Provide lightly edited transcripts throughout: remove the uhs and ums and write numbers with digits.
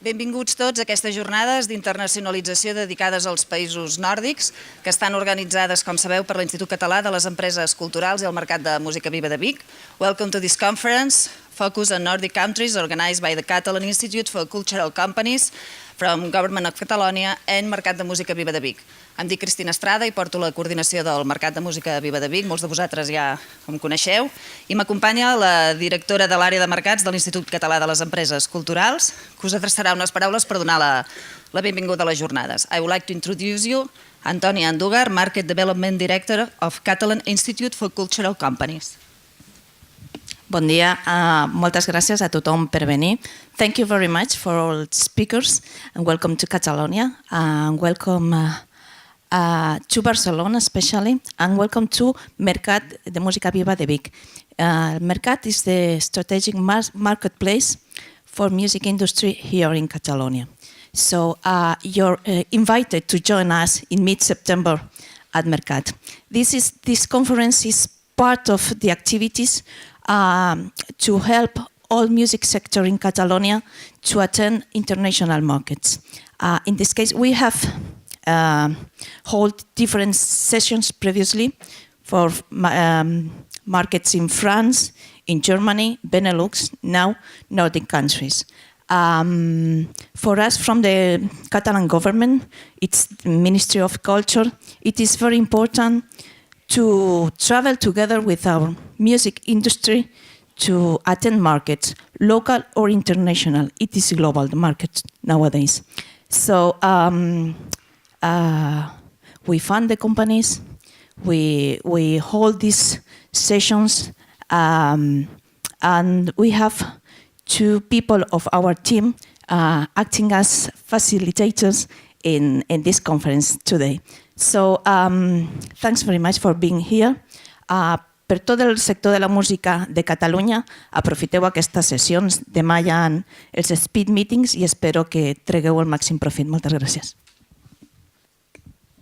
Benvinguts tots a aquestes jornades d'internacionalització dedicades als països nòrdics, que estan organitzades, com sabeu, per l'Institut Català de les Empreses Culturals i el Mercat de Música Viva de Vic. Welcome to this conference, focused on Nordic countries, organized by the Catalan Institute for Cultural Companies from Government of Catalonia and Mercat de Música Viva de Vic. Em dic Cristina Estrada i porto la coordinació del Mercat de Música Viva de Vic, molts de vosaltres ja em coneixeu, i m'acompanya la directora de l'àrea de mercats de l'Institut Català de les Empreses Culturals, que us adreçarà unes paraules per donar la benvinguda a les jornades. I would like to introduce you Antoni Andugar, Market Development Director of Catalan Institute for Cultural Companies. Bon dia, moltes gràcies a tothom per venir. Thank you very much for all speakers and welcome to Catalonia and welcome to Barcelona especially and welcome to Mercat de Música Viva de Vic. Mercat is the strategic marketplace for music industry here in Catalonia. So you're invited to join us in mid-September at Mercat. This conference is part of the activities to help all music sector in Catalonia to attend international markets. In this case, we have held different sessions previously for markets in France, in Germany, Benelux, now Nordic countries. For us from the Catalan government, it's the Ministry of Culture, it is very important to travel together with our music industry to attend markets, local or international. It is global, the market nowadays. So we fund the companies, we hold these sessions, and we have two people of our team acting as facilitators in this conference today. So, thanks very much for being here. Per tot el sector de la música de Catalunya, aprofiteu aquestes sessions. Demà hi ha els speed meetings i espero que tregueu el màxim profit. Moltes gràcies.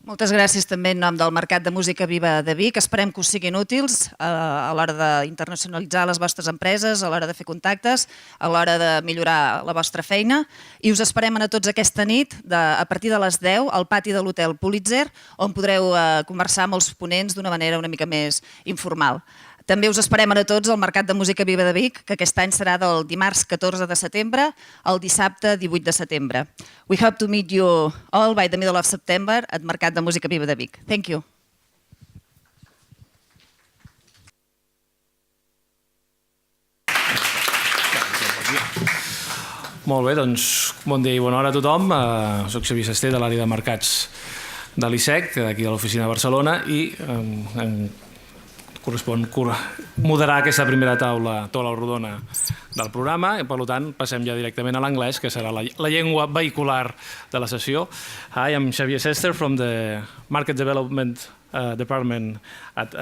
Moltes gràcies també en nom del Mercat de Música Viva de Vic. Esperem que us siguin útils a l'hora d'internacionalitzar les vostres empreses, a l'hora de fer contactes, a l'hora de millorar la vostra feina. I us esperem a tots aquesta nit, a partir de les 10, al pati de l'Hotel Pulitzer, on podreu conversar amb els ponents d'una manera una mica més informal. També us esperem a tots al Mercat de Música Viva de Vic, que aquest any serà del dimarts 14 de setembre al dissabte 18 de setembre. We hope to meet you all by the middle of September at Mercat de Música Viva de Vic. Thank you. Molt bé, doncs bon dia i bona hora a tothom. Soc Xavier Sesté de l'àrea de mercats de l'ISEC, d'aquí a l'oficina de Barcelona, i correspon moderar aquesta primera taula rodona del programa i per tant passem ja directament a l'anglès, que serà la llengua vehicular de la sessió. Hi, I'm Xavier Sester from the Market Development Department at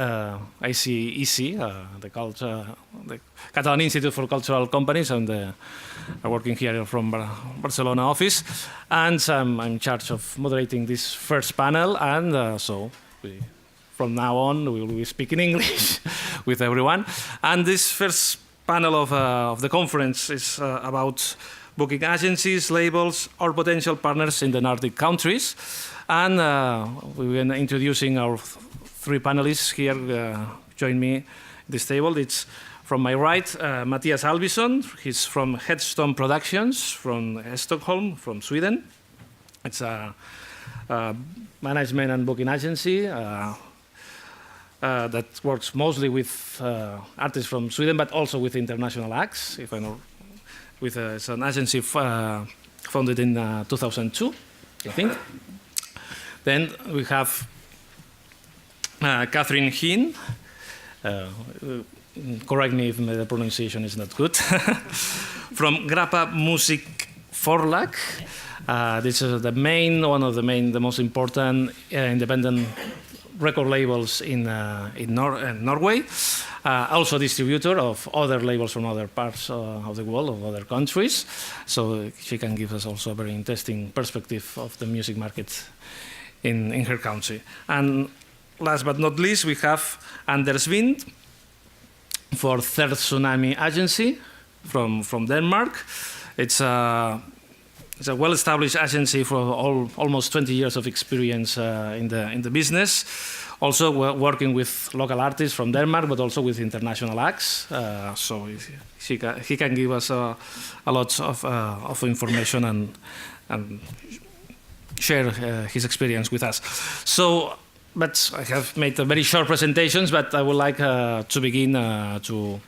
ACEC, the Catalan Institute for Cultural Companies, and I'm working here from Barcelona office, and I'm in charge of moderating this first panel, and from now on, we will be speaking English with everyone. And this first panel of the conference is about booking agencies, labels, or potential partners in the Nordic countries. And we've been introducing our three panelists here. Join me at this table. It's from my right, Mattias Albinson. He's from Headstomp Productions from Stockholm, from Sweden. It's a management and booking agency that works mostly with artists from Sweden, but also with international acts. If I know, it's an agency founded in 2002, I think. Then we have Cathrine Heen. Correct me if the pronunciation is not good. From Grappa Musikkforlag. This is the most important independent record labels in Norway, also distributor of other labels from other parts of the world, of other countries. So she can give us also a very interesting perspective of the music market in her country. And last but not least, we have Anders Wind for Tsunami Agency from Denmark. It's it's a well-established agency for almost 20 years of experience in the business. Also working with local artists from Denmark, but also with international acts. So he can give us a lot of information and share his experience with us. So, but I have made a very short presentations, but I would like to begin to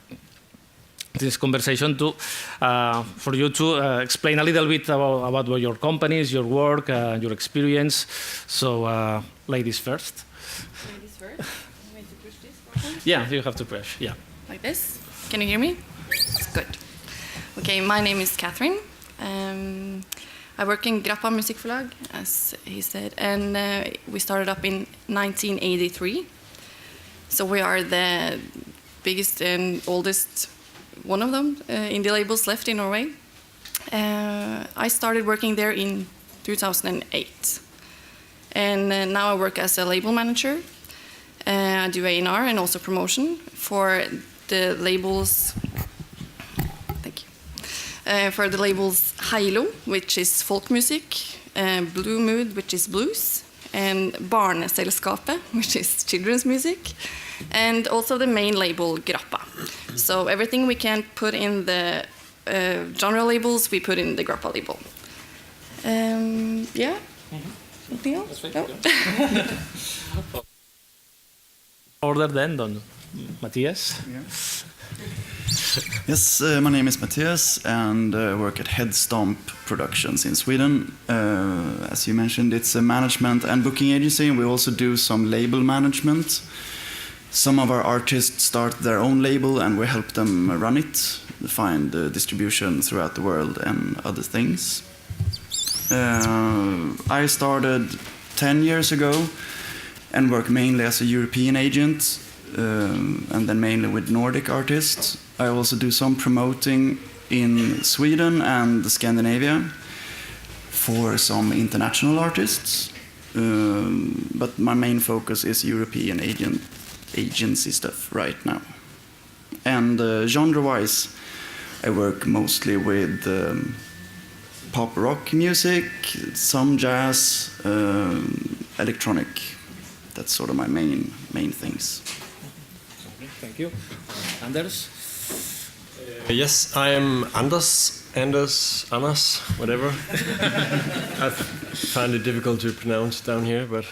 this conversation for you to explain a little bit about your companies, your work, your experience. So, ladies first. Ladies first. You need to push this button? Yeah, you have to push. Yeah. Like this? Can you hear me? Good. Okay, my name is Cathrine. I work in Grappa Musikkforlag, as he said, and we started up in 1983. So we are the biggest and oldest one of them indie labels left in Norway. I started working there in 2008. And now I work as a label manager. I do A&R and also promotion for the labels. Thank you. For the labels Heilo, which is folk music, Blue Mood, which is blues, and Barneselskapet, which is children's music, and also the main label Grappa. So everything we can't put in the genre labels, we put in the Grappa label. Yeah. Something else? No? Order then, Don Mattias. Yeah. Yes, my name is Mattias and I work at Headstomp Productions in Sweden. As you mentioned, it's a management and booking agency, and we also do some label management. Some of our artists start their own label and we help them run it, find distribution throughout the world and other things. I started 10 years ago and work mainly as a European agent and then mainly with Nordic artists. I also do some promoting in Sweden and Scandinavia for some international artists, but my main focus is European agency stuff right now. And genre-wise, I work mostly with pop rock music, some jazz, electronic. That's sort of my main things. Thank you. Anders? Yes, I am Anders, whatever. I find it difficult to pronounce down here, but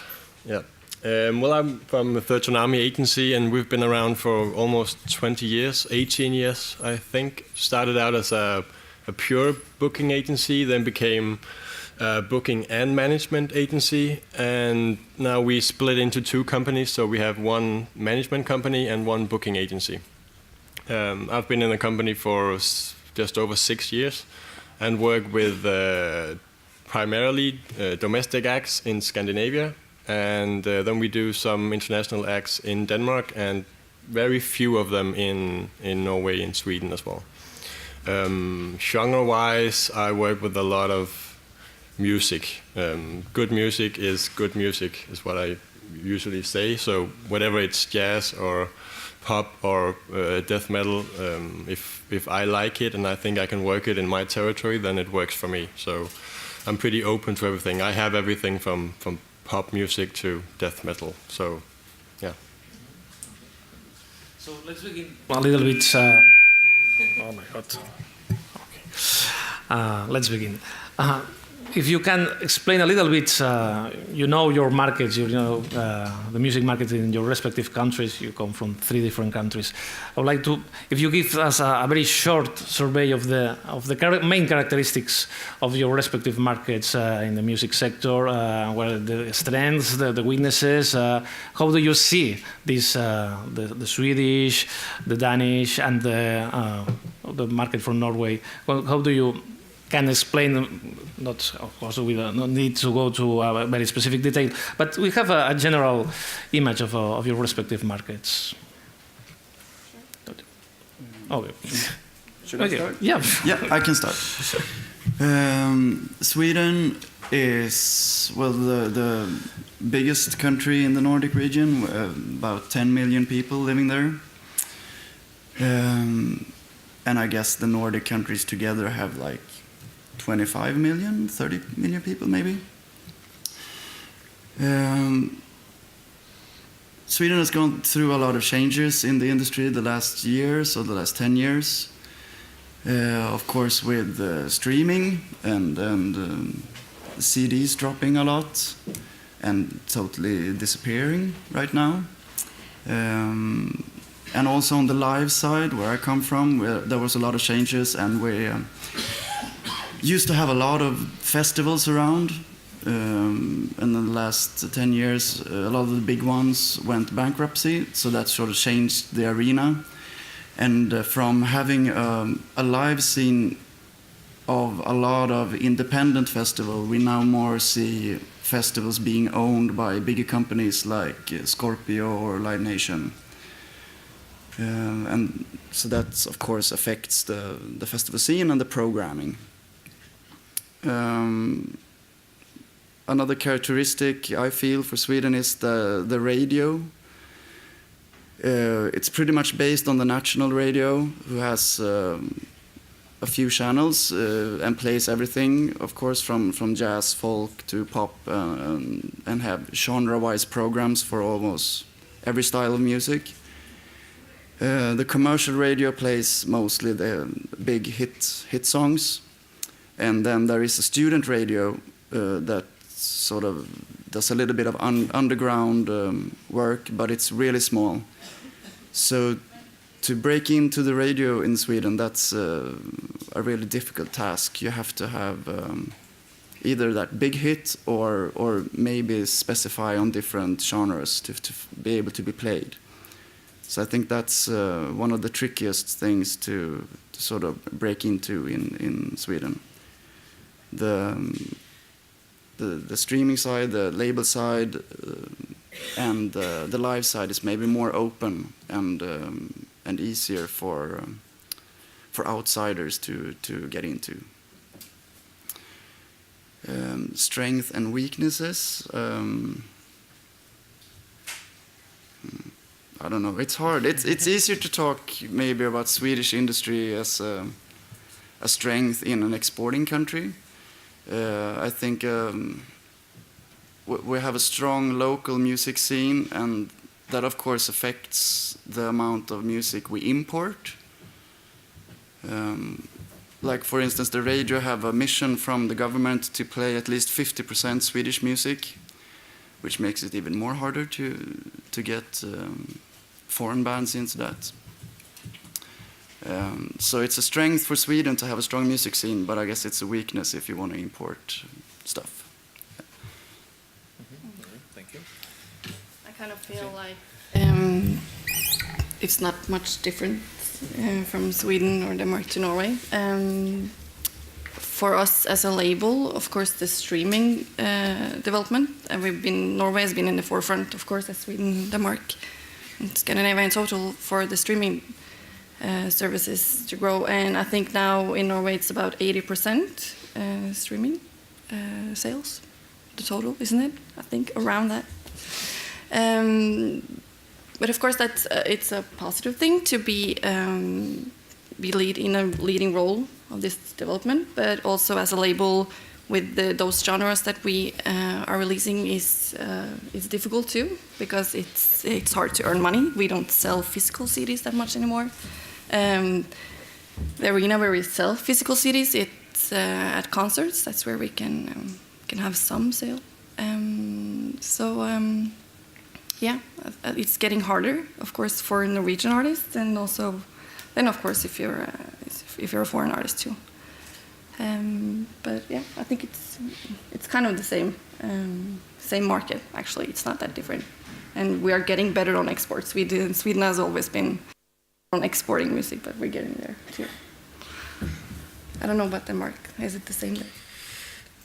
yeah. Well, I'm from the Tsunami Agency, and we've been around for almost 20 years, 18 years, I think. Started out as a pure booking agency, then became a booking and management agency, and now we split into two companies, so we have one management company and one booking agency. I've been in the company for just over 6 years and work with primarily domestic acts in Scandinavia, and then we do some international acts in Denmark and very few of them in Norway and Sweden as well. Genre-wise, I work with a lot of music. Good music is what I usually say. So whatever it's jazz or pop or death metal, if I like it and I think I can work it in my territory, then it works for me. So I'm pretty open to everything. I have everything from pop music to death metal. So yeah. So let's begin a little bit. Oh my God. Okay. Let's begin. If you can explain a little bit, you know your markets, you know the music market in your respective countries. You come from 3 different countries. I would like to, if you give us a very short survey of the main characteristics of your respective markets in the music sector, where the strengths, the weaknesses. How do you see this, the Swedish, the Danish, and the market from Norway? How do you can explain, not of course we don't need to go to a very specific detail, but we have a general image of your respective markets. Okay. Should I start? Yeah. Yeah, I can start. Sweden is, well, the biggest country in the Nordic region, about 10 million people living there. And I guess the Nordic countries together have like 25 million, 30 million people maybe. Sweden has gone through a lot of changes in the industry the last years or the last 10 years. Of course, with streaming and CDs dropping a lot and totally disappearing right now. And also on the live side, where I come from, there was a lot of changes, and we used to have a lot of festivals around. And in the last 10 years, a lot of the big ones went bankruptcy, so that sort of changed the arena. And from having a live scene of a lot of independent festivals, we now more see festivals being owned by bigger companies like Scorpio or Live Nation. And so that, of course, affects the festival scene and the programming. Another characteristic I feel for Sweden is the radio. It's pretty much based on the national radio, who has a few channels and plays everything, of course, from jazz, folk to pop, and have genre-wise programs for almost every style of music. The commercial radio plays mostly the big hit songs, and then there is a student radio that sort of does a little bit of underground work, but it's really small. So to break into the radio in Sweden, that's a really difficult task. You have to have either that big hit or maybe specify on different genres to be able to be played. So I think that's one of the trickiest things to sort of break into in Sweden. The streaming side, the label side, and the live side is maybe more open and easier for outsiders to get into. Strength and weaknesses. I don't know. It's hard. It's easier to talk maybe about Swedish industry as a strength in an exporting country. I think we have a strong local music scene, and that of course affects the amount of music we import. Like for instance, the radio have a mission from the government to play at least 50% Swedish music, which makes it even more harder to get foreign bands into that. So it's a strength for Sweden to have a strong music scene, but I guess it's a weakness if you want to import stuff. Thank you. I kind of feel like it's not much different from Sweden or Denmark to Norway. For us as a label, of course, the streaming development, and Norway has been in the forefront, of course, as Sweden, Denmark, and Scandinavia in total for the streaming services to grow. And I think now in Norway it's about 80% streaming sales, the total, isn't it? I think around that. But of course it's a positive thing to be in a leading role of this development, but also as a label with those genres that we are releasing is difficult too, because it's hard to earn money. We don't sell physical CDs that much anymore. The arena where we sell physical CDs, it's at concerts. That's where we can have some sale. Yeah, it's getting harder, of course, for Norwegian artists, and also then, of course, if you're a foreign artist too. But yeah, I think it's kind of the same market. Actually, it's not that different, and we are getting better on exports. Sweden has always been on exporting music, but we're getting there too. I don't know about Denmark. Is it the same there?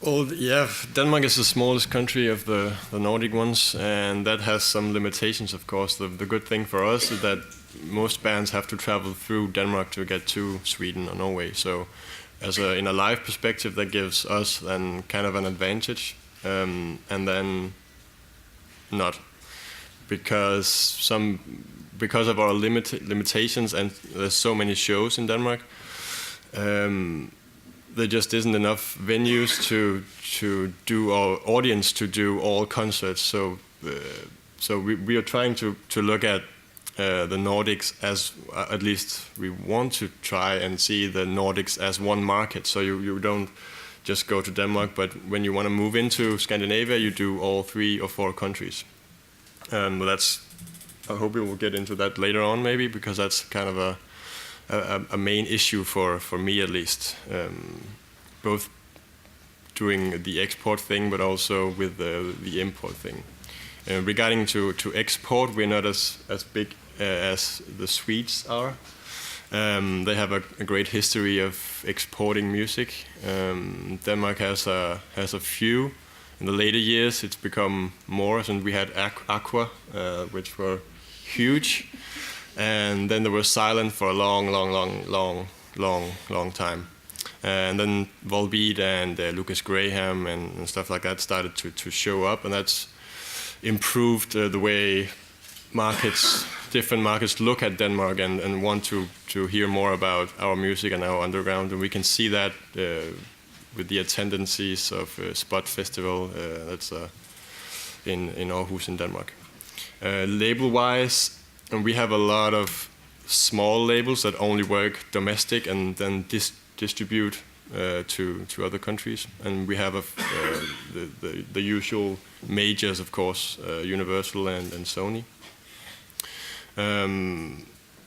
Well, yeah, Denmark is the smallest country of the Nordic ones, and that has some limitations, of course. The good thing for us is that most bands have to travel through Denmark to get to Sweden or Norway. So in a live perspective, that gives us then kind of an advantage, and then not. Because of our limitations, and there's so many shows in Denmark, there just isn't enough venues to do our audience to do all concerts. So we are trying to look at the Nordics as, at least we want to try and see the Nordics as one market. So you don't just go to Denmark, but when you want to move into Scandinavia, you do all 3 or 4 countries. I hope we will get into that later on, maybe, because that's kind of a main issue for me, at least. Both doing the export thing, but also with the import thing. Regarding to export, we're not as big as the Swedes are. They have a great history of exporting music. Denmark has a few. In the later years, it's become more, and we had Aqua, which were huge, and then they were silent for a long time. And then Volbeat and Lucas Graham and stuff like that started to show up, and that's improved the way different markets look at Denmark and want to hear more about our music and our underground. And we can see that with the attendances of Spot Festival that's in Aarhus in Denmark. Label-wise, and we have a lot of small labels that only work domestic and then distribute to other countries. And we have the usual majors, of course, Universal and Sony.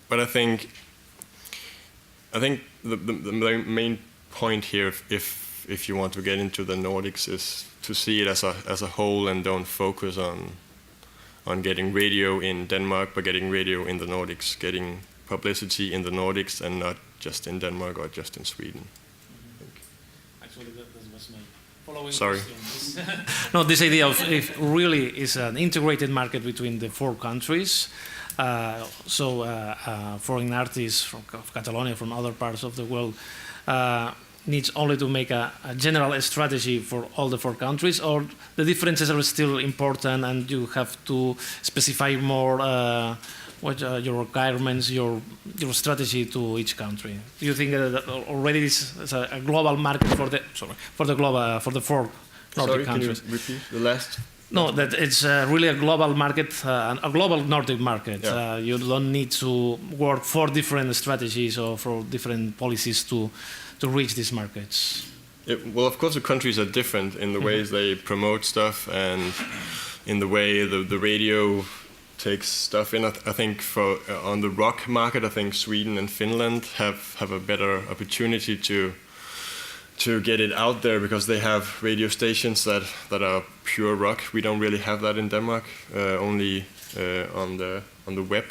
But I think the main point here, if you want to get into the Nordics, is to see it as a whole and don't focus on getting radio in Denmark, but getting radio in the Nordics, getting publicity in the Nordics and not just in Denmark or just in Sweden. Actually, that was my following Sorry. question. No, this idea of if really is an integrated market between the 4 countries. Foreign artists from Catalonia, from other parts of the world, needs only to make a general strategy for all the 4 countries, or the differences are still important and you have to specify more what your requirements, your strategy to each country? Do you think that already this is a global market for the 4 Nordic countries? Can you repeat the last? No, that it's really a global market, a global Nordic market. Yeah. You don't need to work for different strategies or for different policies to reach these markets. Well, of course, the countries are different in the ways they promote stuff and in the way the radio takes stuff in. I think on the rock market, I think Sweden and Finland have a better opportunity to get it out there because they have radio stations that are pure rock. We don't really have that in Denmark, only on the web.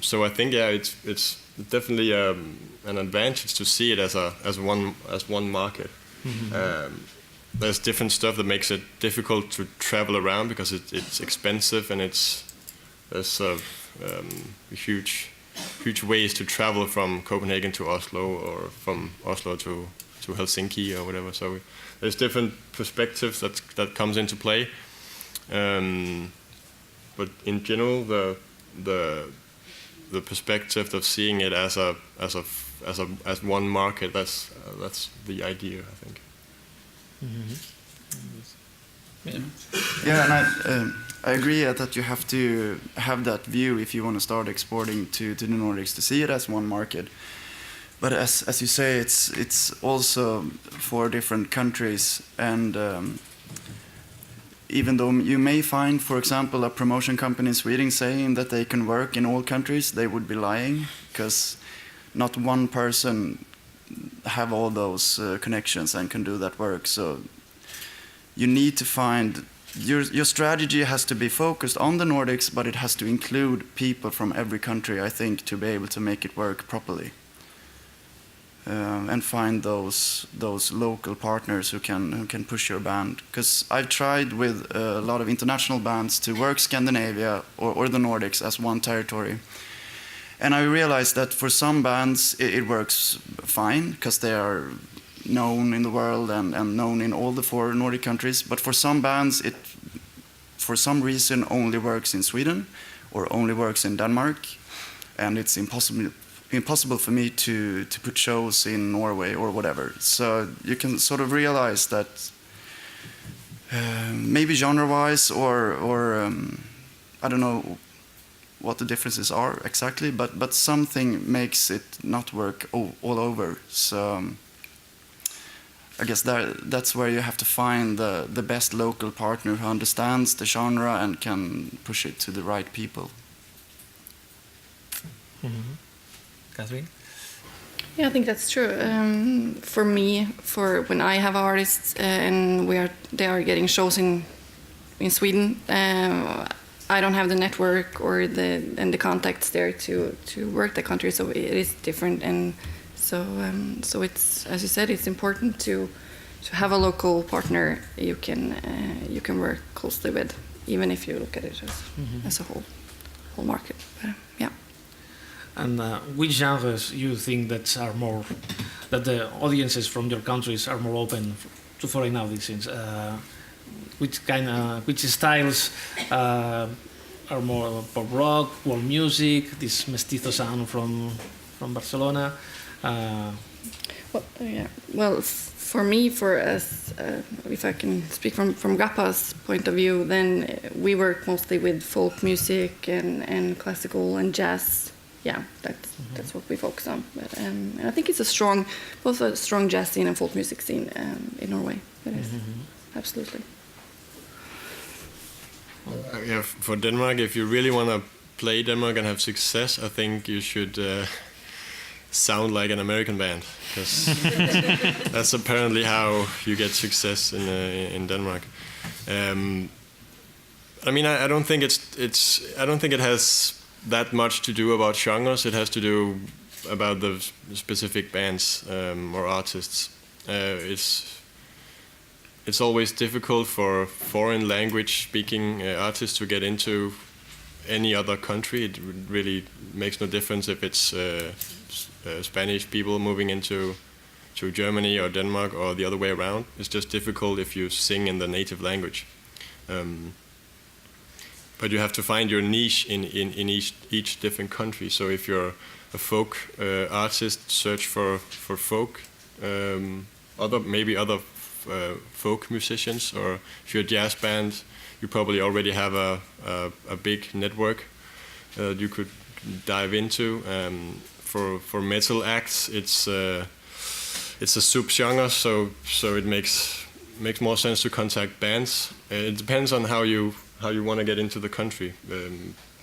So I think it's definitely an advantage to see it as one market. Mm-hmm. There's different stuff that makes it difficult to travel around because it's expensive and there's huge ways to travel from Copenhagen to Oslo or from Oslo to Helsinki or whatever. So there's different perspectives that comes into play. But in general, the perspective of seeing it as one market, that's the idea, I think. Mm-hmm. Yeah, and I agree that you have to have that view if you want to start exporting to the Nordics, to see it as one market. But as you say, it's also 4 different countries, and even though you may find, for example, a promotion company in Sweden saying that they can work in all countries, they would be lying, because not one person have all those connections and can do that work. So you need to find your strategy has to be focused on the Nordics, but it has to include people from every country, I think, to be able to make it work properly. And find those local partners who can push your band. Because I've tried with a lot of international bands to work Scandinavia or the Nordics as one territory. And I realized that for some bands it works fine because they are known in the world and known in all the 4 Nordic countries. But for some bands it, for some reason, only works in Sweden or only works in Denmark. And it's impossible for me to put shows in Norway or whatever. So you can sort of realize that maybe genre-wise or I don't know what the differences are exactly, but something makes it not work all over. So I guess that's where you have to find the best local partner who understands the genre and can push it to the right people. Cathrine? Yeah, I think that's true. For me, for when I have artists and they are getting shows in Sweden, I don't have the network or the contacts there to work the country, so it is different. And so it's, as you said, it's important to have a local partner you can work closely with, even if you look at it as a whole market. But, yeah. And which genres you think that the audiences from your countries are more open to foreign audiences? Which styles are more pop rock, world music, this mestizo sound from Barcelona? Well, for me, if I can speak from Grappa's point of view, then we work mostly with folk music and classical and jazz. Yeah, that's what we focus on. But, and I think it's both a strong jazz scene and folk music scene in Norway. It is, absolutely. Yeah, for Denmark, if you really want to play Denmark and have success, I think you should sound like an American band, because that's apparently how you get success in Denmark. I mean, I don't think I don't think it has that much to do about genres. It has to do about the specific bands or artists. It's always difficult for foreign language speaking artists to get into any other country. It really makes no difference if it's Spanish people moving into Germany or Denmark or the other way around. It's just difficult if you sing in the native language. But you have to find your niche in each different country. So if you're a folk artist, search for folk, other folk musicians, or if you're a jazz band, you probably already have a big network you could dive into. For metal acts, it's a subgenre, so it makes more sense to contact bands. It depends on how you want to get into the country.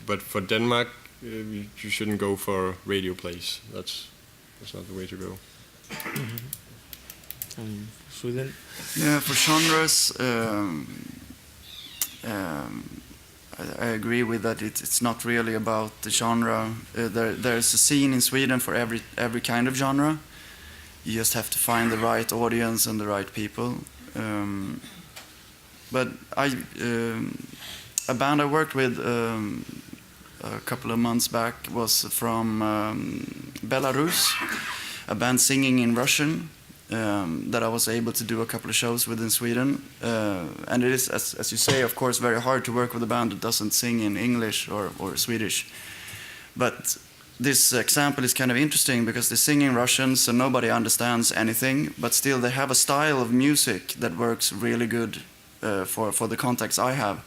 But for Denmark, you shouldn't go for radio plays. That's not the way to go. Sweden? Yeah, for genres, I agree with that. It's not really about the genre. There's a scene in Sweden for every kind of genre. You just have to find the right audience and the right people. But a band I worked with a couple of months back was from Belarus, a band singing in Russian that I was able to do a couple of shows with in Sweden. And it is, as you say, of course, very hard to work with a band that doesn't sing in English or Swedish. But this example is kind of interesting because they sing in Russian, so nobody understands anything, but still they have a style of music that works really good for the contacts I have.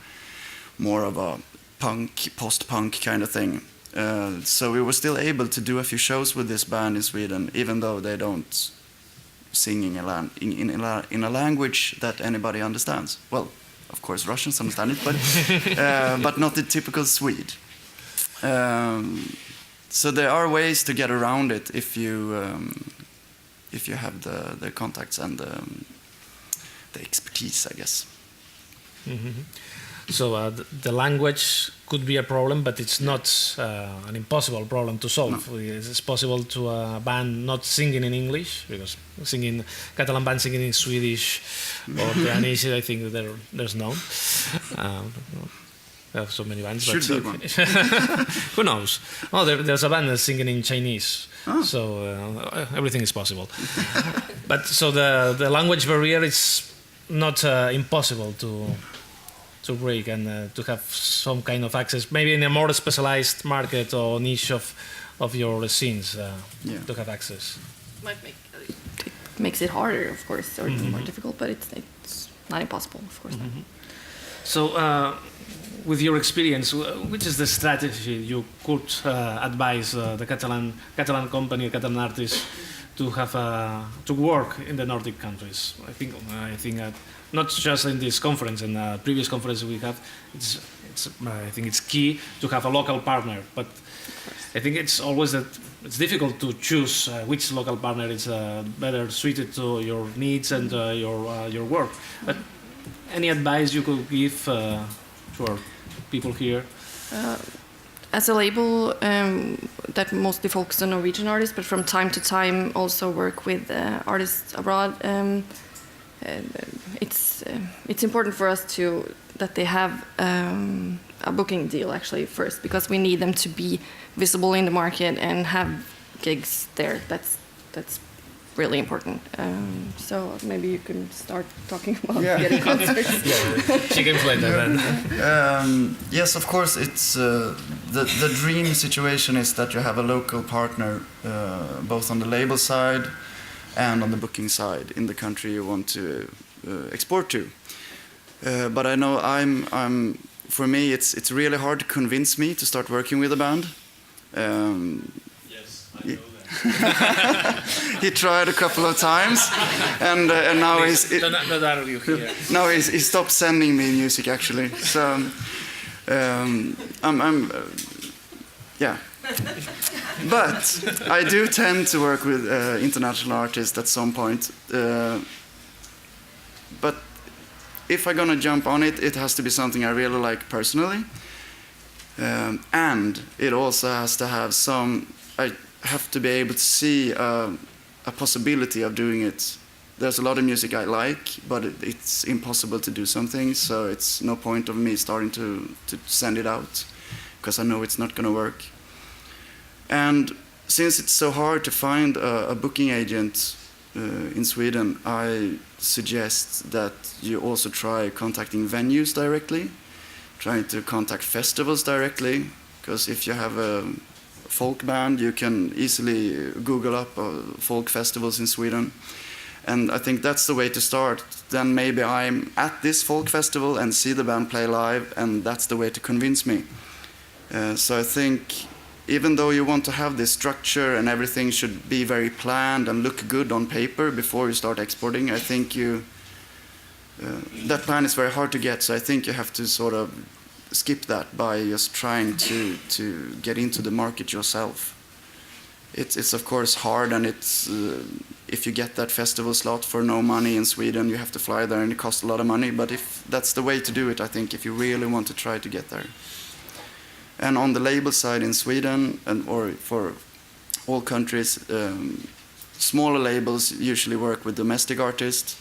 More of a punk, post-punk kind of thing. So we were still able to do a few shows with this band in Sweden, even though they don't sing in a language that anybody understands. Well, of course Russians understand it, but not the typical Swede. So there are ways to get around it if you have the contacts and the expertise, I guess. Mm-hmm. So the language could be a problem, but it's not an impossible problem to solve. No. It's possible to a band not singing in English, because Catalan band singing in Swedish or Spanish, I think there's none. There are so many bands. Should be one. Who knows? Oh, there's a band that's singing in Chinese, so everything is possible. But so the language barrier is not impossible to break and to have some kind of access, maybe in a more specialized market or niche of of your scenes to have access. It makes it harder, of course, or more difficult, but it's not impossible, of course. So, with your experience, which is the strategy you could advise the Catalan company, Catalan artists, to have to work in the Nordic countries? I think not just in this conference, in previous conference we have, I think it's key to have a local partner. But I think it's always that it's difficult to choose which local partner is better suited to your needs and your work. But any advice you could give to our people here? As a label that mostly focuses on Norwegian artists, but from time to time also work with artists abroad, it's important for us that they have a booking deal actually first, because we need them to be visible in the market and have gigs there. That's really important. So maybe you can start talking about getting concerts. She can play that. Yes, of course. It's the dream situation is that you have a local partner, both on the label side and on the booking side in the country you want to export to. But I know for me, it's really hard to convince me to start working with a band. Yes, I know that. He tried a couple of times, and now he stopped sending me music actually. So yeah. But I do tend to work with international artists at some point. But if I'm gonna jump on it, it has to be something I really like personally, and it also has to have I have to be able to see a possibility of doing it. There's a lot of music I like, but it's impossible to do something, so it's no point of me starting to send it out, because I know it's not gonna work. And since it's so hard to find a booking agent in Sweden, I suggest that you also try contacting venues directly, trying to contact festivals directly, because if you have a folk band, you can easily Google up folk festivals in Sweden. And I think that's the way to start. Then maybe I'm at this folk festival and see the band play live, and that's the way to convince me. So I think even though you want to have this structure and everything should be very planned and look good on paper before you start exporting, I think that plan is very hard to get. So I think you have to sort of skip that by just trying to get into the market yourself. It's of course hard, and it's if you get that festival slot for no money in Sweden, you have to fly there and it costs a lot of money. But if that's the way to do it, I think, if you really want to try to get there. And on the label side in Sweden, or for all countries, smaller labels usually work with domestic artists.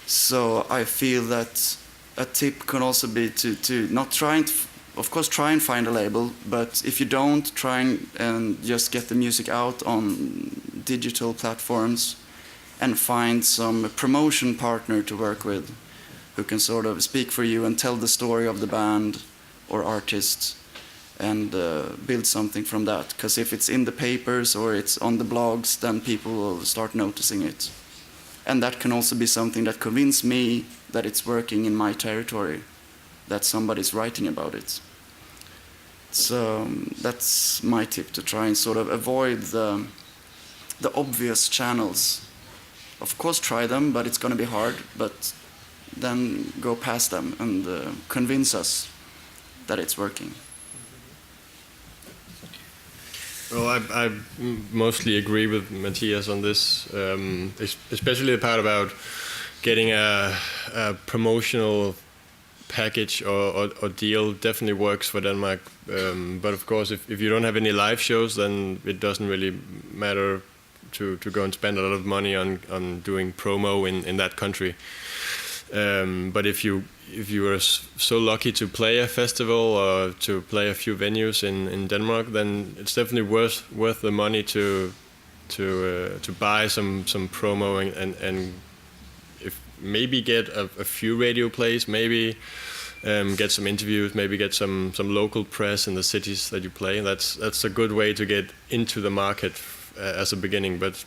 So I feel that a tip can also be to not try and, of course, try and find a label, but if you don't, try and just get the music out on digital platforms and find some promotion partner to work with who can sort of speak for you and tell the story of the band or artist, and build something from that. Because if it's in the papers or it's on the blogs, then people will start noticing it. And that can also be something that convinces me that it's working in my territory, that somebody's writing about it. So that's my tip, to try and sort of avoid the obvious channels. Of course, try them, but it's going to be hard. But then go past them and convince us that it's working. Well, I mostly agree with Mattias on this, especially the part about getting a promotional package or deal definitely works for Denmark. But of course, if you don't have any live shows, then it doesn't really matter to go and spend a lot of money on doing promo in that country. But if you are so lucky to play a festival or to play a few venues in Denmark, then it's definitely worth the money to buy some promo and if maybe get a few radio plays, maybe get some interviews, maybe get some local press in the cities that you play. That's a good way to get into the market as a beginning. But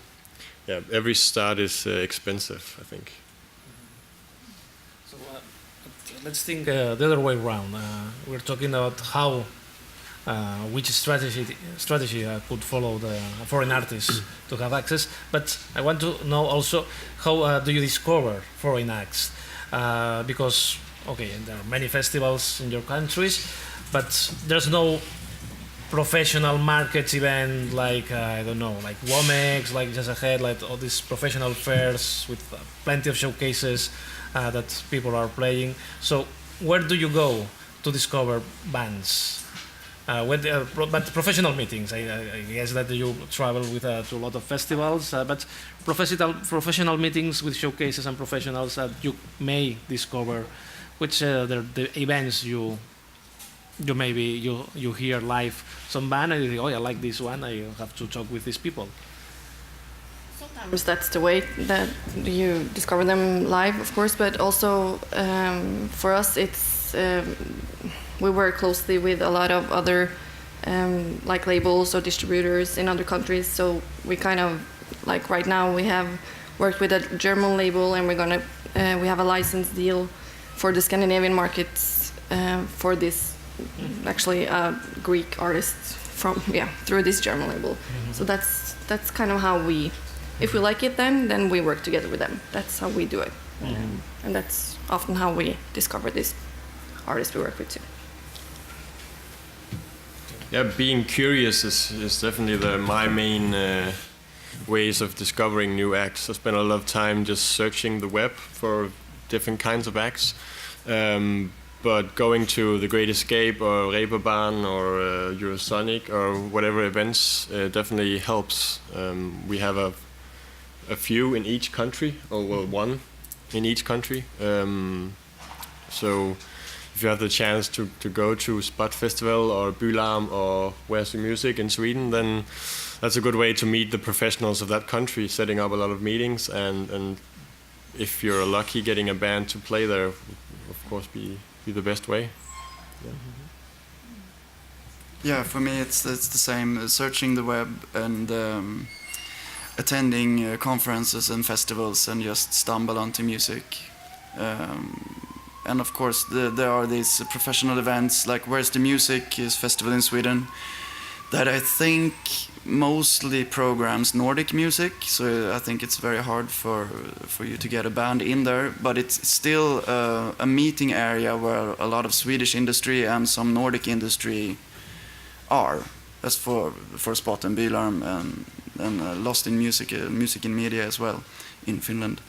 yeah, every start is expensive, I think. So let's think the other way around. We're talking about how, which strategy could follow the foreign artists to have access. But I want to know also how do you discover foreign acts? Because okay, there are many festivals in your countries, but there's no professional markets event like I don't know, like WOMEX, like Just Ahead, like all these professional fairs with plenty of showcases that people are playing. So where do you go to discover bands? But professional meetings, I guess that you travel with to a lot of festivals, but professional meetings with showcases and professionals that you may discover, which the events you hear live some band and you think, oh, I like this one, I have to talk with these people. Sometimes that's the way that you discover them live, of course, but also for us it's we work closely with a lot of other like labels or distributors in other countries, so we kind of, like right now we have worked with a German label and we have a license deal for the Scandinavian markets for this actually Greek artists from through this German label. Mm-hmm. So that's kind of how we, if we like it, then we work together with them. That's how we do it. Mm-hmm. And that's often how we discover these artists we work with too. Yeah, being curious is definitely my main ways of discovering new acts. I spend a lot of time just searching the web for different kinds of acts. But going to the Great Escape or Reeperbahn or Eurosonic or whatever events definitely helps. We have a few in each country, or well, one in each country. So if you have the chance to go to Spot Festival or Bylarm or Where's the Music in Sweden, then that's a good way to meet the professionals of that country, setting up a lot of meetings, and if you're lucky, getting a band to play there, of course, be the best way. Yeah, for me it's the same. Searching the web and attending conferences and festivals and just stumble onto music. And of course there are these professional events like Where's the Music is festival in Sweden that I think mostly programs Nordic music, so I think it's very hard for you to get a band in there, but it's still a meeting area where a lot of Swedish industry and some Nordic industry are, as for Spot and Bylarm and Lost in Music, Music in Media as well in Finland.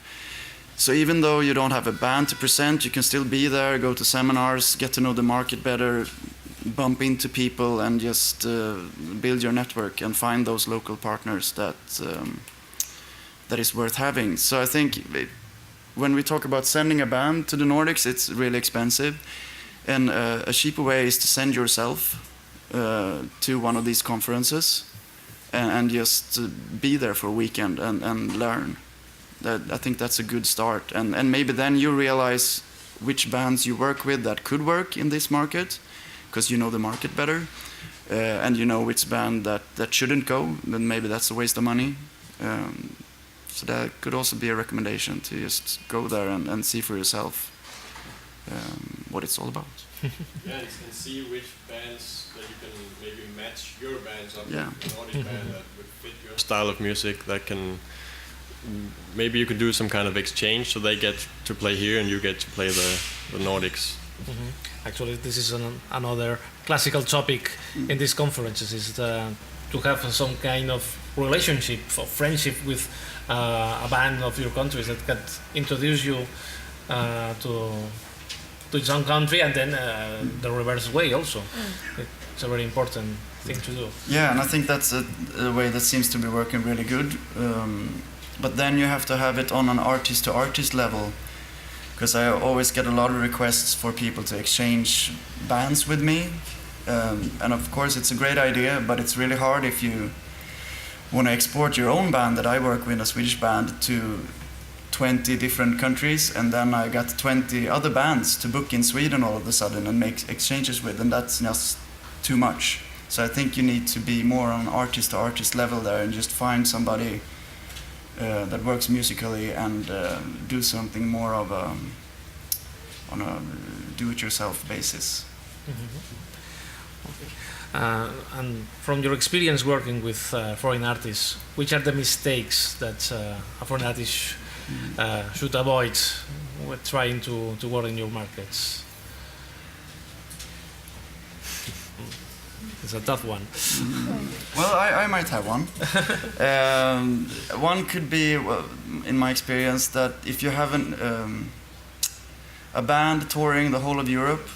So even though you don't have a band to present, you can still be there, go to seminars, get to know the market better, bump into people and just build your network and find those local partners that is worth having. So I think when we talk about sending a band to the Nordics, it's really expensive, and a cheaper way is to send yourself to one of these conferences and just be there for a weekend and learn. I think that's a good start, and maybe then you realize which bands you work with that could work in this market, because you know the market better, and you know which band that shouldn't go, then maybe that's a waste of money. So that could also be a recommendation, to just go there and see for yourself what it's all about. Yeah, and see which bands that you can maybe match your bands up with an Nordic band that would fit your style of music, that can, maybe you could do some kind of exchange, so they get to play here and you get to play the Nordics. Mm-hmm. Actually, this is another classical topic in these conferences, is to have some kind of relationship or friendship with a band of your countries that can introduce you to its own country, and then the reverse way also. It's a very important thing to do. Yeah, and I think that's a way that seems to be working really good. But then you have to have it on an artist-to-artist level, because I always get a lot of requests for people to exchange bands with me. And of course it's a great idea, but it's really hard if you want to export your own band that I work with, a Swedish band, to 20 different countries, and then I got 20 other bands to book in Sweden all of a sudden and make exchanges with, and that's just too much. So I think you need to be more on artist-to-artist level there and just find somebody that works musically and do something more of on a do-it-yourself basis. And from your experience working with foreign artists, which are the mistakes that a foreign artist should avoid when trying to work in your markets? It's a tough one. Well, I might have one. One could be, well, in my experience, that if you have a band touring the whole of Europe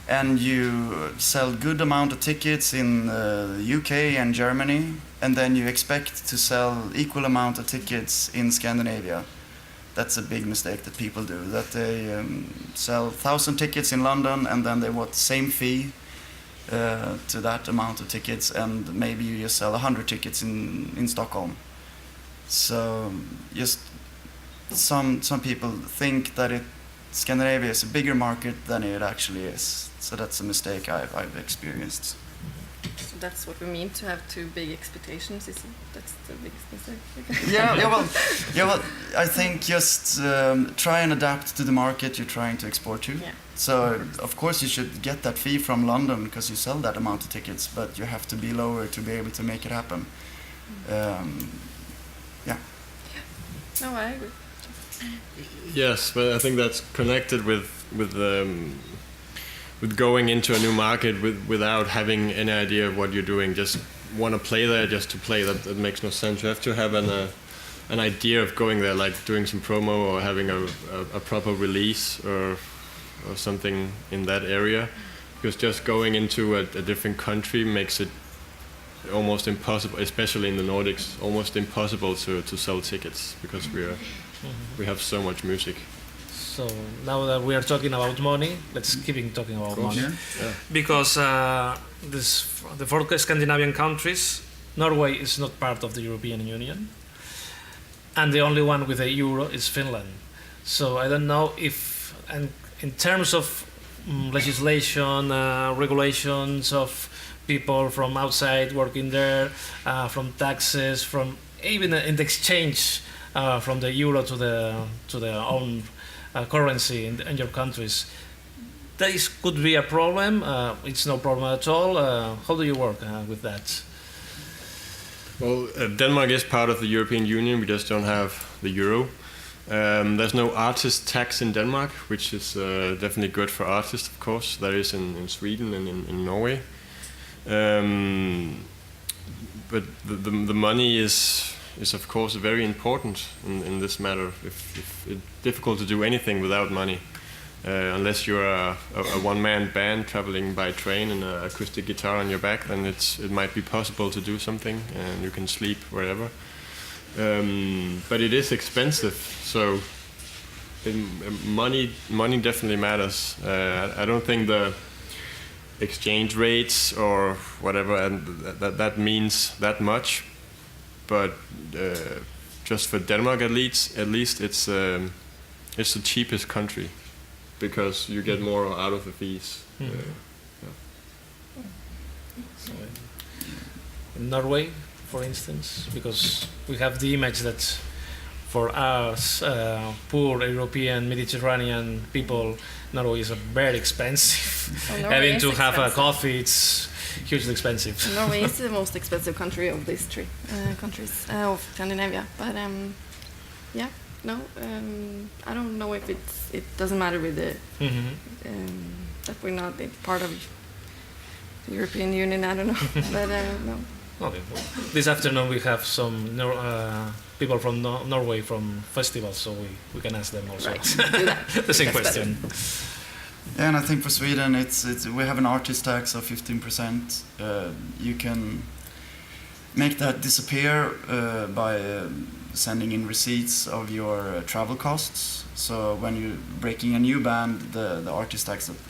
and you sell good amount of tickets in the UK and Germany, and then you expect to sell equal amount of tickets in Scandinavia, that's a big mistake that people do. That they sell 1,000 tickets in London and then they want the same fee to that amount of tickets, and maybe you just sell 100 tickets in Stockholm. So just some people think that Scandinavia is a bigger market than it actually is. So that's a mistake I've experienced. So that's what we mean to have too big expectations. That's the biggest mistake. Well, I think just try and adapt to the market you're trying to export to. Yeah. So of course you should get that fee from London because you sell that amount of tickets, but you have to be lower to be able to make it happen. Yeah. No, I agree. Yes, but I think that's connected with going into a new market without having any idea of what you're doing. Just want to play there just to play. That makes no sense. You have to have an idea of going there, like doing some promo or having a proper release or something in that area. Because just going into a different country makes it almost impossible, especially in the Nordics, almost impossible to sell tickets because we have so much music. So now that we are talking about money, let's keep talking about money. Yeah. Because the four Scandinavian countries, Norway is not part of the European Union, and the only one with a euro is Finland. So I don't know if, and in terms of legislation, regulations of people from outside working there, from taxes, from even in the exchange from the euro to the own currency in your countries. This could be a problem. It's no problem at all. How do you work with that? Well, Denmark is part of the European Union. We just don't have the euro. There's no artist tax in Denmark, which is definitely good for artists, of course. There is in Sweden and in Norway. But the money is of course very important in this matter. If it's difficult to do anything without money, unless you're a one-man band traveling by train and an acoustic guitar on your back, then it might be possible to do something and you can sleep wherever. But it is expensive, so money definitely matters. I don't think the exchange rates or whatever and that means that much. But just for Denmark at least it's the cheapest country because you get more out of the fees. In Norway, for instance, because we have the image that for us poor European Mediterranean people, Norway is very expensive. Well, Having to have a coffee, it's hugely expensive. Norway is the most expensive country of these three countries of Scandinavia. But yeah, no, I don't know if it doesn't matter with the that we're not part of the European Union. I don't know, but no. Okay. Well, this afternoon we have some people from Norway from festivals, so we can ask them also. Right. Do that. The same That's question. Yeah, and I think for Sweden, we have an artist tax of 15%. You can make that disappear by sending in receipts of your travel costs. So when you're breaking a new band, the artist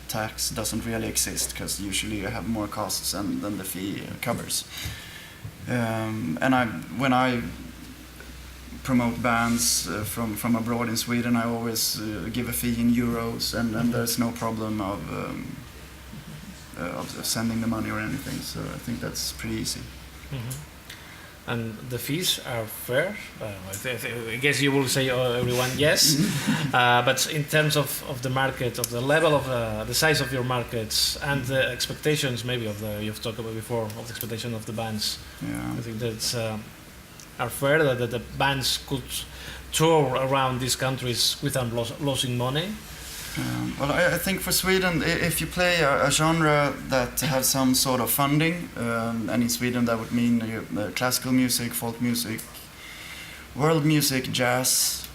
tax doesn't really exist because usually you have more costs than the fee covers. And when I promote bands from abroad in Sweden, I always give a fee in euros, and there's no problem of sending the money or anything. So I think that's pretty easy. And the fees are fair? I guess you will say, everyone, yes. But in terms of the market, of the level of the size of your markets and the expectations, maybe you've talked about before, of the expectation of the bands. Yeah. I think that's are fair that the bands could tour around these countries without losing money. Well, I think for Sweden, if you play a genre that has some sort of funding, and in Sweden that would mean classical music, folk music, world music, jazz.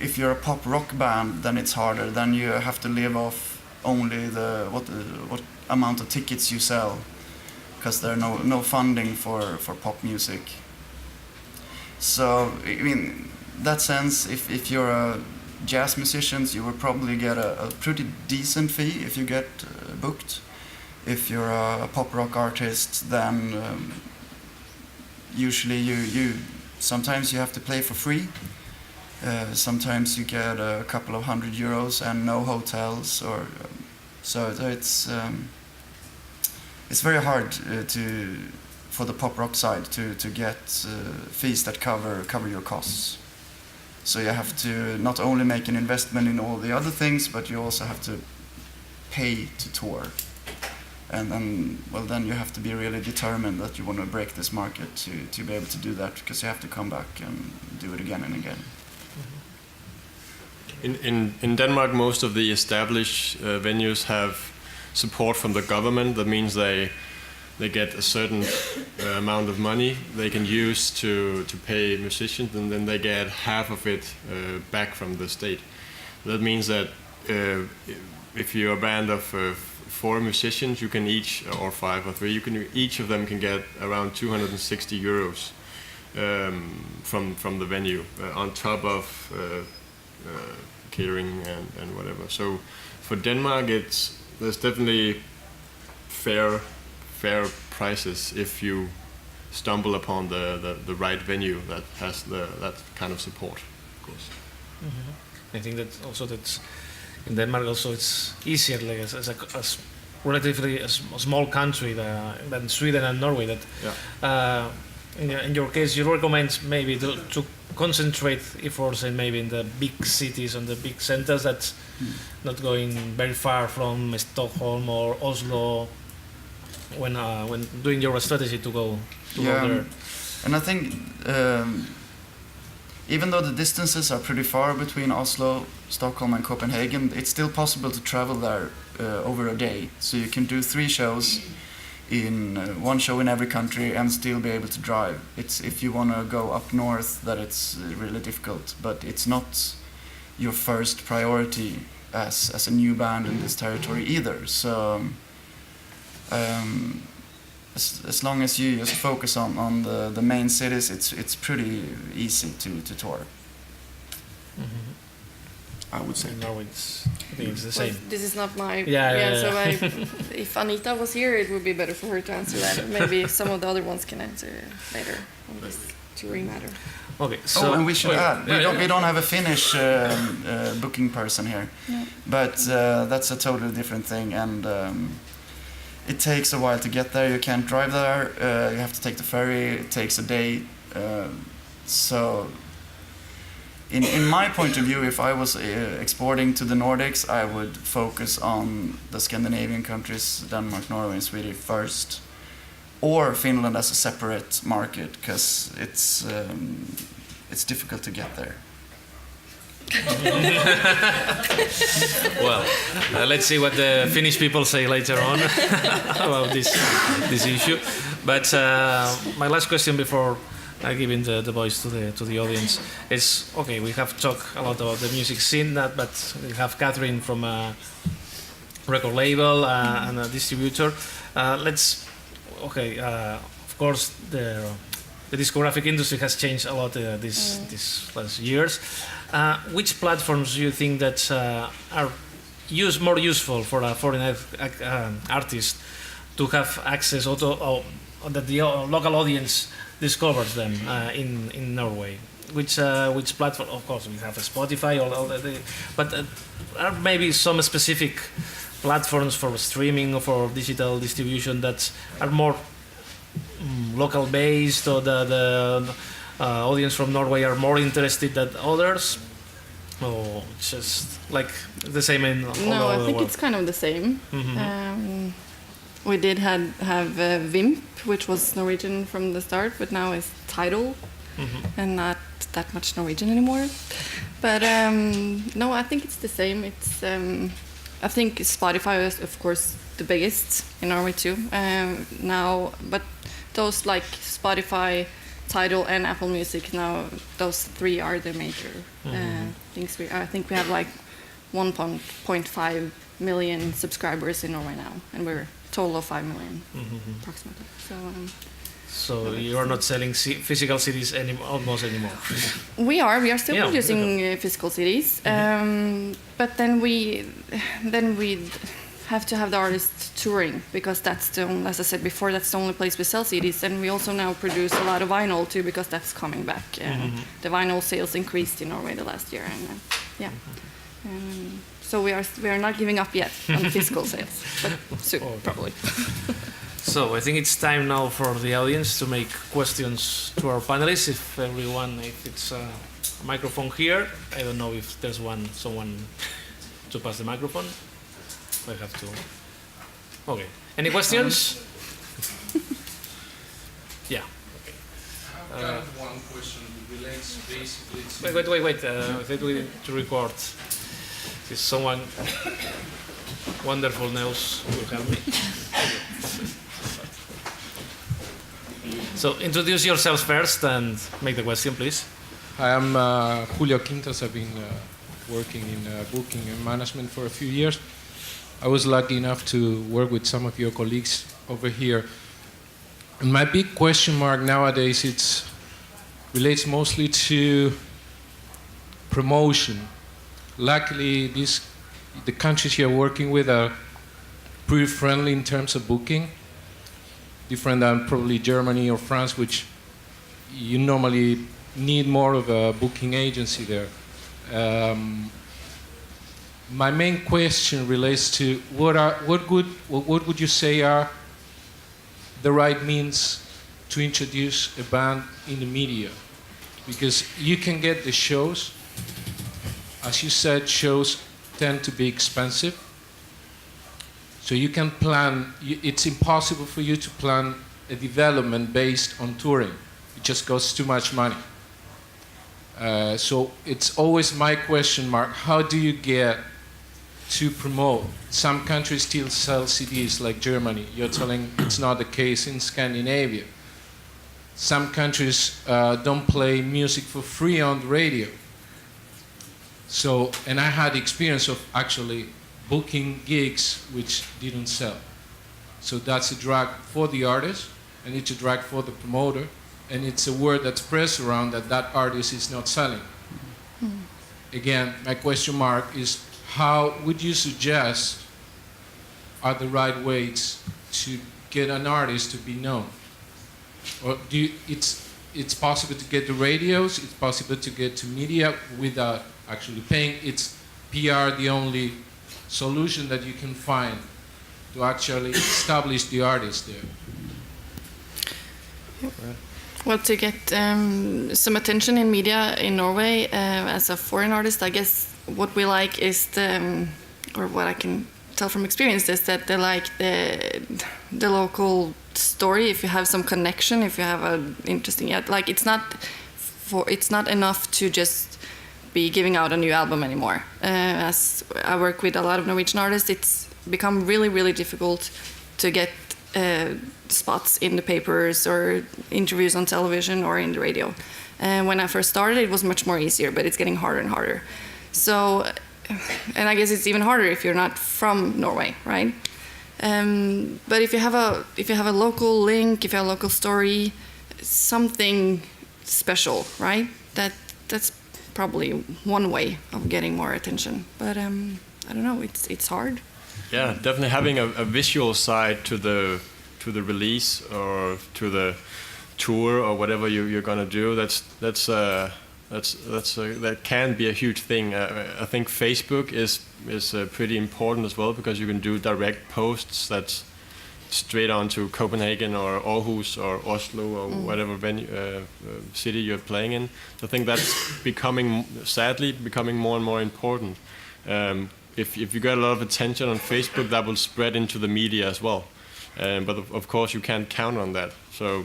If you're a pop rock band, then it's harder. Then you have to live off only what amount of tickets you sell, because there are no funding for pop music. So, I mean, in that sense, if you're a jazz musicians, you will probably get a pretty decent fee if you get booked. If you're a pop rock artist, then usually you sometimes you have to play for free. Sometimes you get a couple of €100 and no hotels, or so it's very hard for the pop rock side to get fees that cover your costs. So you have to not only make an investment in all the other things, but you also have to pay to tour. And then you have to be really determined that you want to break this market to be able to do that, because you have to come back and do it again and again. In Denmark, most of the established venues have support from the government. That means they get a certain amount of money they can use to pay musicians, and then they get half of it back from the state. That means that if you're a band of 4 musicians, you can each, or 5 or 3, each of them can get around €260 from the venue, on top of catering and whatever. So for Denmark, there's definitely fair prices if you stumble upon the right venue that has that kind of support, of course. I think that also in Denmark also it's easier, like as relatively a small country than Sweden and Norway. That in your case, you recommend maybe to concentrate efforts maybe in the big cities and the big centers, that's not going very far from Stockholm or Oslo when doing your strategy to go there. And I think even though the distances are pretty far between Oslo, Stockholm and Copenhagen, it's still possible to travel there over a day. So you can do 3 shows in 1 show in every country and still be able to drive. It's if you want to go up north that it's really difficult, but it's not your first priority as a new band in this territory either. So as long as you just focus on the main cities, it's pretty easy to tour. I would say. No, I think it's the same. This is not my... Yeah. So if Anita was here, it would be better for her to answer that. Maybe some of the other ones can answer later on this touring matter. Okay, so... and we should add, we don't have a Finnish booking person here. No. But that's a totally different thing, and it takes a while to get there. You can't drive there, you have to take the ferry, it takes a day. So in my point of view, if I was exporting to the Nordics, I would focus on the Scandinavian countries, Denmark, Norway and Sweden first, or Finland as a separate market, because it's difficult to get there. Well, let's see what the Finnish people say later on about this issue. But my last question before giving the voice to the audience is, okay, we have talked a lot about the music scene, but we have Cathrine from a record label and a distributor. Of course, the discographic industry has changed a lot these last years. Which platforms do you think that are more useful for a foreign artist to have access, or that the local audience discovers them in Norway? which platform? Of course, we have Spotify, but are maybe some specific platforms for streaming or for digital distribution that are more local based, or the audience from Norway are more interested than others, or just like the same in all over the world? No, I think it's kind of the same. We did have Vimp, which was Norwegian from the start, but now it's Tidal, and not that much Norwegian anymore. But no, I think it's the same. It's I think Spotify is, of course, the biggest in Norway too now. But those like Spotify, Tidal, and Apple Music now, those three are the major things. I think we have like 1.5 million subscribers in Norway now, and we're a total of 5 million approximately. So you are not selling physical CDs almost anymore. We are still producing physical CDs, but then we have to have the artists touring, because that's the only, as I said before, that's the only place we sell CDs. And we also now produce a lot of vinyl too, because that's coming back. The vinyl sales increased in Norway the last year, and so we are not giving up yet on physical sales, but soon probably. So I think it's time now for the audience to make questions to our panelists. If it's a microphone here, I don't know if there's someone to pass the microphone. I have to. Okay. Any questions? Yeah. Okay. I have one question. It relates basically to... Wait. I think we need to record. If someone wonderful knows will help me. So introduce yourselves first and make the question, please. Hi, I'm Julio Quintas. I've been working in booking and management for a few years. I was lucky enough to work with some of your colleagues over here. And my big question mark nowadays, it relates mostly to promotion. Luckily, the countries you're working with are pretty friendly in terms of booking, different than probably Germany or France, which you normally need more of a booking agency there. My main question relates to what would you say are the right means to introduce a band in the media? Because you can get the shows. As you said, shows tend to be expensive. So you can plan, it's impossible for you to plan a development based on touring. It just costs too much money. So it's always my question mark, how do you get to promote? Some countries still sell CDs, like Germany. You're telling it's not the case in Scandinavia. Some countries don't play music for free on the radio. So, and I had the experience of actually booking gigs which didn't sell. So that's a drag for the artist, and it's a drag for the promoter, and it's a word that's pressed around that artist is not selling. Again, my question mark is, how would you suggest are the right ways to get an artist to be known? Or it's possible to get to radios, it's possible to get to media without actually paying. It's PR the only solution that you can find to actually establish the artist there? Well, to get some attention in media in Norway as a foreign artist, I guess what we like is or what I can tell from experience is that they like the local story. If you have some connection, if you have an interesting, like it's not enough to just be giving out a new album anymore. As I work with a lot of Norwegian artists, it's become really, really difficult to get spots in the papers or interviews on television or in the radio. When I first started, it was much more easier, but it's getting harder and harder. So, and I guess it's even harder if you're not from Norway, right? But if you have a local link, if you have a local story, something special, right? That's probably one way of getting more attention. But I don't know, it's hard. Yeah, definitely having a visual side to the release or to the tour or whatever you're gonna do. That's that can be a huge thing. I think Facebook is pretty important as well, because you can do direct posts that's straight on to Copenhagen or Aarhus or Oslo or whatever city you're playing in. So I think that's sadly becoming more and more important. If you get a lot of attention on Facebook, that will spread into the media as well. But of course you can't count on that. So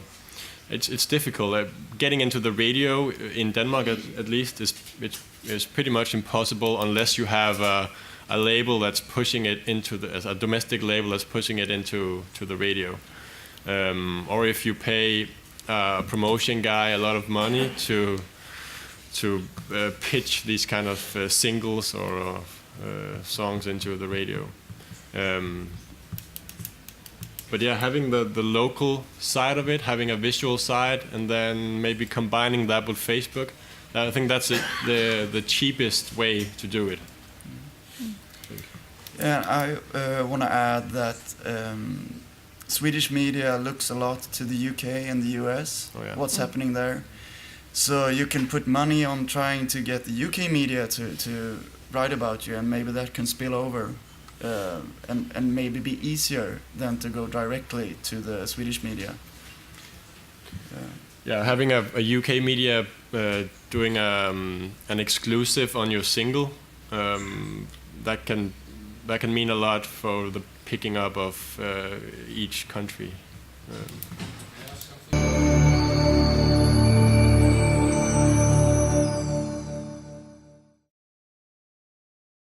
it's difficult. Getting into the radio in Denmark, at least, is pretty much impossible unless you have a label that's pushing it into a domestic label that's pushing it into the radio, or if you pay a promotion guy a lot of money to pitch these kind of singles or songs into the radio. But yeah, having the local side of it, having a visual side, and then maybe combining that with Facebook, I think that's the cheapest way to do it. And I want to add that Swedish media looks a lot to the UK and the US, what's happening there. So you can put money on trying to get the UK media to write about you, and maybe that can spill over and maybe be easier than to go directly to the Swedish media. Yeah, having a UK media doing an exclusive on your single, that can mean a lot for the picking up of each country.